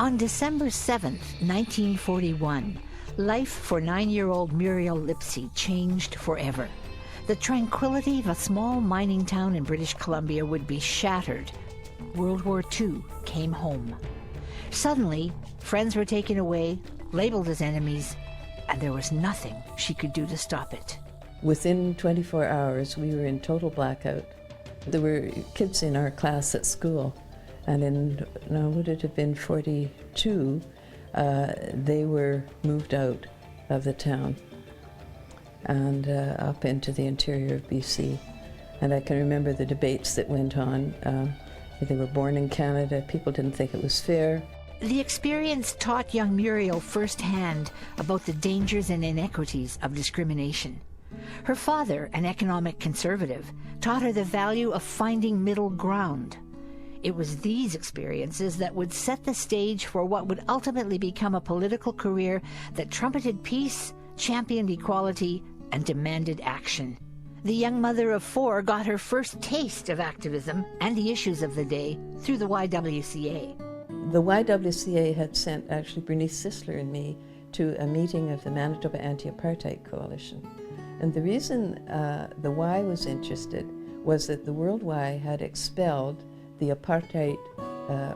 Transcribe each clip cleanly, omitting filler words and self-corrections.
On December 7th, 1941, life for 9-year-old Muriel Lipsey changed forever. The tranquility of a small mining town in British Columbia would be shattered. World War II came home. Suddenly, friends were taken away, labeled as enemies, and there was nothing she could do to stop it. Within 24 hours, we were in total blackout. There were kids in our class at school, and would it have been 42, they were moved out of the town and up into the interior of BC. And I can remember the debates that went on. They were born in Canada, people didn't think it was fair. The experience taught young Muriel firsthand about the dangers and inequities of discrimination. Her father, an economic conservative, taught her the value of finding middle ground. It was these experiences that would set the stage for what would ultimately become a political career that trumpeted peace, championed equality, and demanded action. The young mother of 4 got her first taste of activism and the issues of the day through the YWCA. The YWCA had sent actually Berenice Sisler and me to a meeting of the Manitoba Anti-Apartheid Coalition. And the reason the Y was interested was that the World Y had expelled the apartheid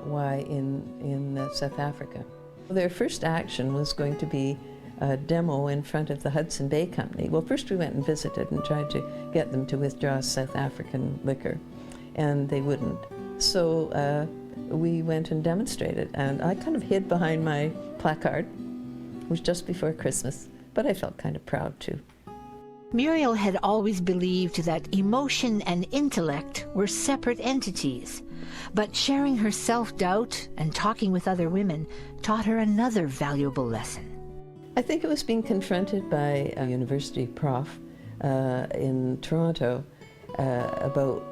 Y in South Africa. Their first action was going to be a demo in front of the Hudson Bay Company. Well, first we went and visited and tried to get them to withdraw South African liquor, and they wouldn't. So we went and demonstrated, and I kind of hid behind my placard. It was just before Christmas, but I felt kind of proud too. Muriel had always believed that emotion and intellect were separate entities, but sharing her self-doubt and talking with other women taught her another valuable lesson. I think it was being confronted by a university prof in Toronto about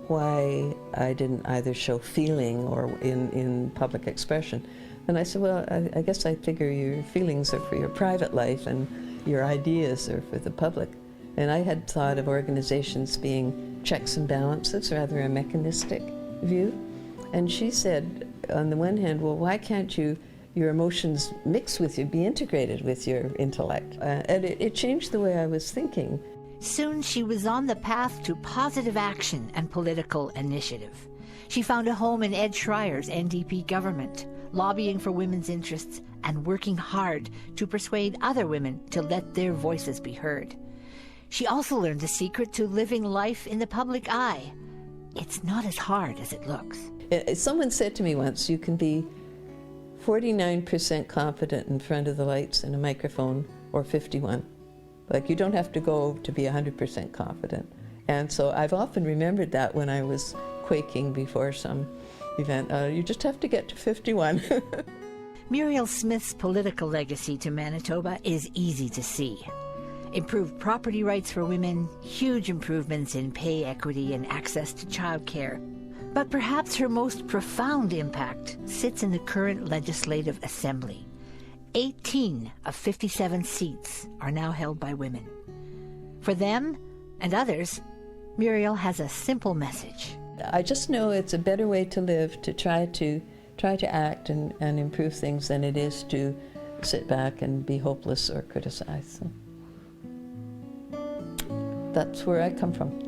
why I didn't either show feeling or in public expression. And I said, well, I guess I figure your feelings are for your private life and your ideas are for the public. And I had thought of organizations being checks and balances, rather a mechanistic view. And she said, on the one hand, well, why can't your emotions mix with you, be integrated with your intellect? And it changed the way I was thinking. Soon she was on the path to positive action and political initiative. She found a home in Ed Schreier's NDP government, lobbying for women's interests and working hard to persuade other women to let their voices be heard. She also learned the secret to living life in the public eye. It's not as hard as it looks. Someone said to me once, you can be 49% confident in front of the lights and a microphone, or 51. Like, you don't have to go to be 100% confident. And so I've often remembered that when I was quaking before some event. You just have to get to 51. Muriel Smith's political legacy to Manitoba is easy to see. Improved property rights for women, huge improvements in pay equity and access to childcare. But perhaps her most profound impact sits in the current Legislative Assembly. 18 of 57 seats are now held by women. For them and others, Muriel has a simple message. I just know it's a better way to live, to try to act and improve things than it is to sit back and be hopeless or criticize. So that's where I come from.